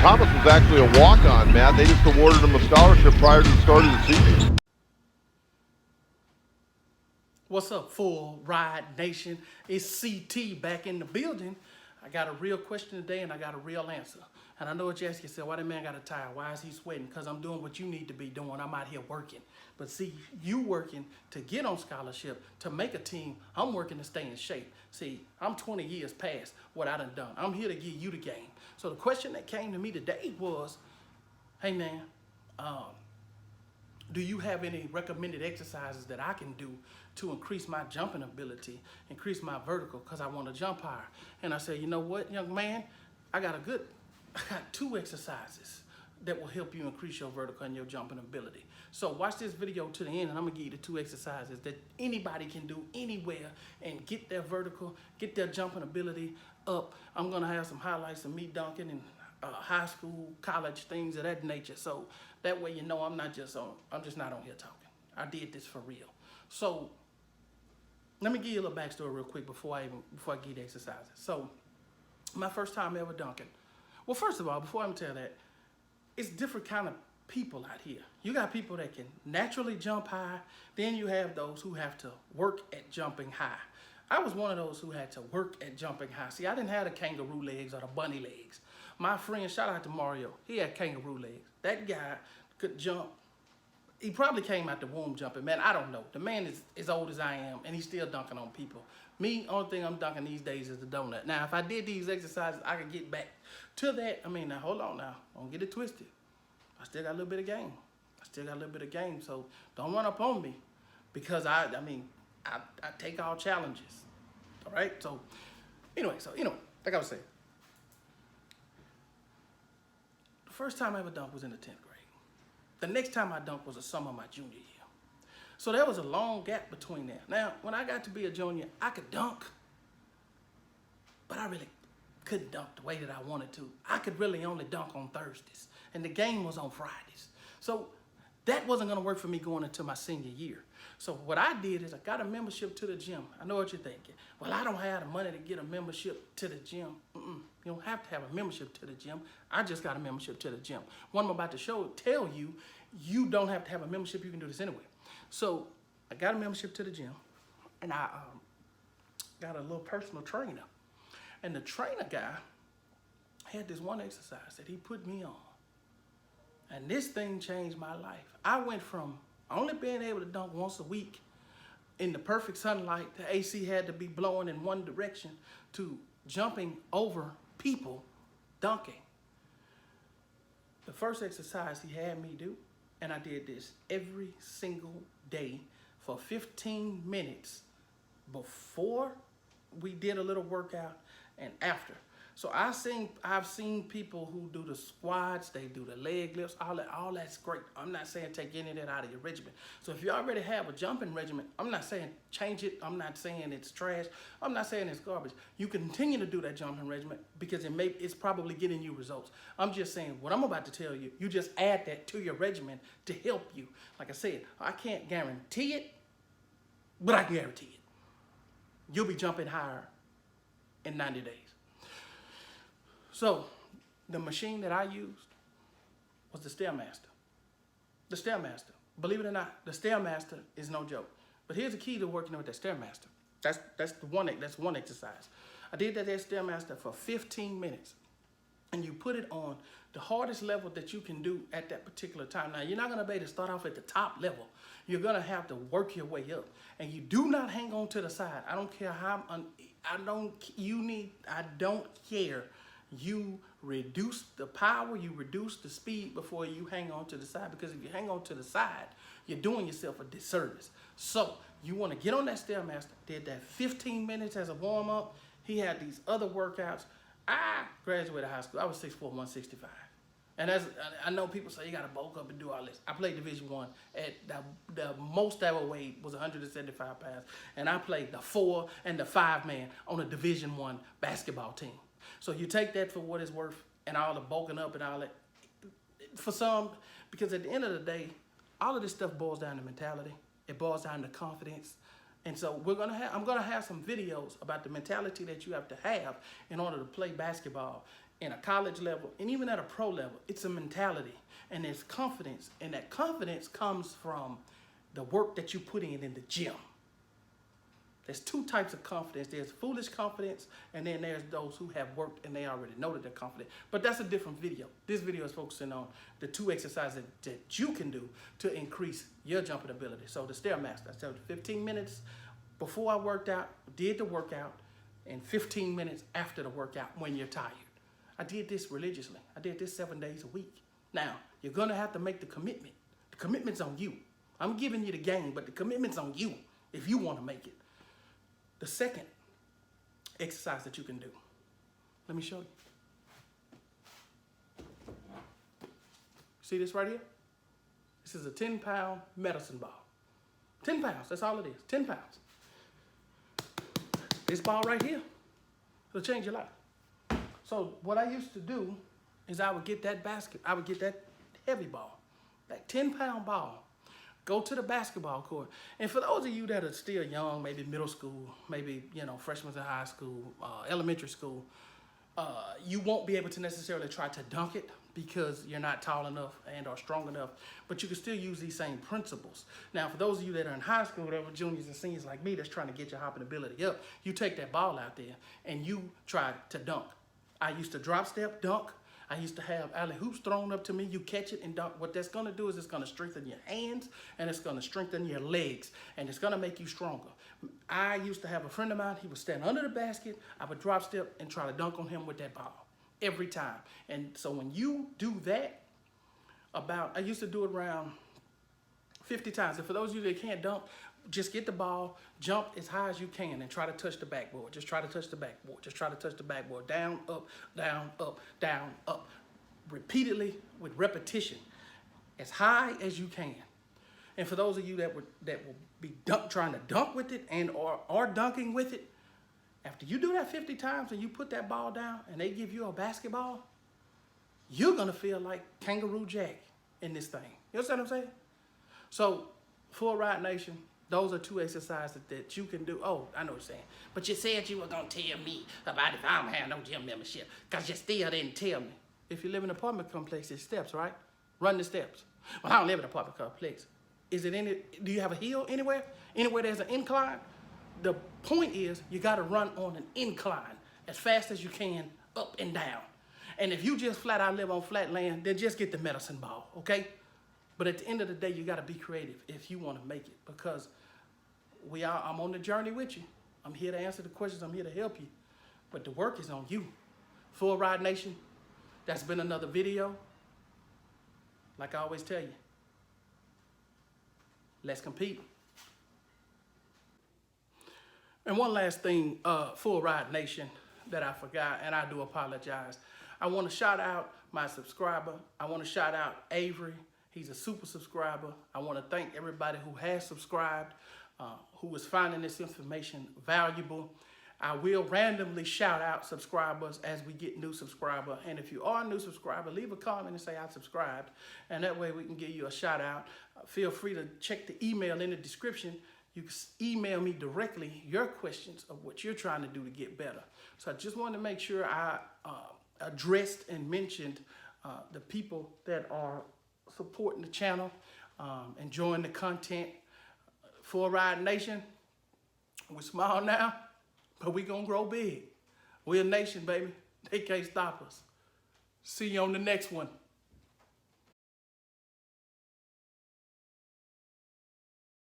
Thomas was actually a walk-on, Matt. They just awarded him a scholarship prior to the start of the season. What's up, Full Ride Nation? It's CT back in the building. I got a real question today and I got a real answer. And I know what you ask yourself, why that man got a tire? Why is he sweating? Because I'm doing what you need to be doing. I'm out here working. But see, you working to get on scholarship, to make a team. I'm working to stay in shape. See, I'm 20 years past what I done. I'm here to give you the game. So the question that came to me today was, hey man, do you have any recommended exercises that I can do to increase my jumping ability, increase my vertical, because I want to jump higher? And I said, you know what, young man, I got 2 exercises that will help you increase your vertical and your jumping ability. So watch this video to the end and I'm gonna give you the 2 exercises that anybody can do anywhere and get their vertical, get their jumping ability up. I'm gonna have some highlights of me dunking and high school, college, things of that nature. So that way you know I'm just not on here talking. I did this for real. So let me give you a little backstory real quick before I give you the exercises. So my first time ever dunking. Well, first of all, before I tell that, it's different kind of people out here. You got people that can naturally jump high. Then you have those who have to work at jumping high. I was one of those who had to work at jumping high. See, I didn't have the kangaroo legs or the bunny legs. My friend, shout out to Mario, he had kangaroo legs. That guy could jump. He probably came out the womb jumping, man. I don't know. The man is as old as I am, and he's still dunking on people. Me, only thing I'm dunking these days is the donut. Now, if I did these exercises, I could get back to that. I mean, now, hold on now. Don't get it twisted. I still got a little bit of game. So don't run up on me because I take all challenges. All right? So anyway, like I was saying, the first time I ever dunked was in the 10th grade. The next time I dunked was the summer of my junior year. So there was a long gap between that. Now, when I got to be a junior, I could dunk, but I really couldn't dunk the way that I wanted to. I could really only dunk on Thursdays, and the game was on Fridays. So that wasn't gonna work for me going into my senior year. So what I did is I got a membership to the gym. I know what you're thinking. Well, I don't have the money to get a membership to the gym. You don't have to have a membership to the gym. I just got a membership to the gym. What I'm about to tell you, you don't have to have a membership. You can do this anyway. So I got a membership to the gym, and I got a little personal trainer. And the trainer guy had this one exercise that he put me on. And this thing changed my life. I went from only being able to dunk once a week in the perfect sunlight, the AC had to be blowing in one direction, to jumping over people dunking. The first exercise he had me do, and I did this every single day for 15 minutes before we did a little workout and after. So I've seen people who do the squats, they do the leg lifts, all that's great. I'm not saying take any of that out of your regimen. So if you already have a jumping regimen, I'm not saying change it. I'm not saying it's trash. I'm not saying it's garbage. You continue to do that jumping regimen because it's probably getting you results. I'm just saying what I'm about to tell you, you just add that to your regimen to help you. Like I said, I can't guarantee it, but I can guarantee it. You'll be jumping higher in 90 days. So the machine that I used was the Stairmaster. The Stairmaster. Believe it or not, the Stairmaster is no joke. But here's the key to working with that Stairmaster. That's one exercise. I did that Stairmaster for 15 minutes. And you put it on the hardest level that you can do at that particular time. Now, you're not gonna be able to start off at the top level. You're gonna have to work your way up. And you do not hang on to the side. I don't care how, I don't care. You reduce the power, you reduce the speed before you hang on to the side. Because if you hang on to the side, you're doing yourself a disservice. So you want to get on that Stairmaster. Did that 15 minutes as a warm up. He had these other workouts. I graduated high school. I was 6'4", 165. And I know people say you got to bulk up and do all this. I played Division I. At the most I ever weighed was 175 pounds. And I played the 4 and the 5 man on a Division I basketball team. So you take that for what it's worth and all the bulking up and all that. For some, because at the end of the day, all of this stuff boils down to mentality. It boils down to confidence. And so I'm gonna have some videos about the mentality that you have to have in order to play basketball in a college level, and even at a pro level, it's a mentality and there's confidence. And that confidence comes from the work that you put in the gym. There's two types of confidence. There's foolish confidence, and then there's those who have worked and they already know that they're confident. But that's a different video. This video is focusing on the two exercises that you can do to increase your jumping ability. So the Stairmaster, I said 15 minutes before I worked out, did the workout, and 15 minutes after the workout when you're tired. I did this religiously. I did this 7 days a week. Now, you're gonna have to make the commitment. The commitment's on you. I'm giving you the game, but the commitment's on you if you wanna make it. The second exercise that you can do, let me show you. See this right here? This is a 10-pound medicine ball. 10 pounds, that's all it is, 10 pounds. This ball right here, it'll change your life. So what I used to do is I would get that heavy ball, that 10-pound ball, go to the basketball court. And for those of you that are still young, maybe middle school, maybe, freshmen in high school, elementary school, you won't be able to necessarily try to dunk it because you're not tall enough and or strong enough, but you can still use these same principles. Now, for those of you that are in high school, that were juniors and seniors like me that's trying to get your hopping ability up, you take that ball out there and you try to dunk. I used to drop step, dunk. I used to have alley hoops thrown up to me. You catch it and dunk. What that's gonna do is it's gonna strengthen your hands and it's gonna strengthen your legs and it's gonna make you stronger. I used to have a friend of mine, he would stand under the basket, I would drop step and try to dunk on him with that ball every time. And so when you do that, I used to do it around 50 times. And for those of you that can't dunk, just get the ball, jump as high as you can and try to touch the backboard. Just try to touch the backboard. Just try to touch the backboard. Down, up, down, up, down, up. Repeatedly with repetition. As high as you can. And for those of you that will be trying to dunk with it and or dunking with it, after you do that 50 times and you put that ball down and they give you a basketball, you're going to feel like Kangaroo Jack in this thing. You understand what I'm saying? So, Full Ride Nation, those are two exercises that you can do. Oh, I know what you're saying. But you said you were going to tell me about if I don't have no gym membership because you still didn't tell me. If you live in an apartment complex, there's steps, right? Run the steps. Well, I don't live in an apartment complex. Do you have a hill anywhere? Anywhere there's an incline? The point is you got to run on an incline as fast as you can, up and down. And if you just flat out live on flat land, then just get the medicine ball, okay? But at the end of the day, you got to be creative if you want to make it because I'm on the journey with you. I'm here to answer the questions. I'm here to help you. But the work is on you. Full Ride Nation, that's been another video. Like I always tell you, let's compete. And one last thing, Full Ride Nation, that I forgot, and I do apologize. I want to shout out my subscriber. I want to shout out Avery. He's a super subscriber. I want to thank everybody who has subscribed, who is finding this information valuable. I will randomly shout out subscribers as we get new subscriber. And if you are a new subscriber, leave a comment and say I subscribed. And that way we can give you a shout out. Feel free to check the email in the description. You can email me directly your questions of what you're trying to do to get better. So I just wanted to make sure I addressed and mentioned the people that are supporting the channel, enjoying the content. Full Ride Nation, we're small now, but we're going to grow big. We're a nation, baby. They can't stop us. See you on the next one.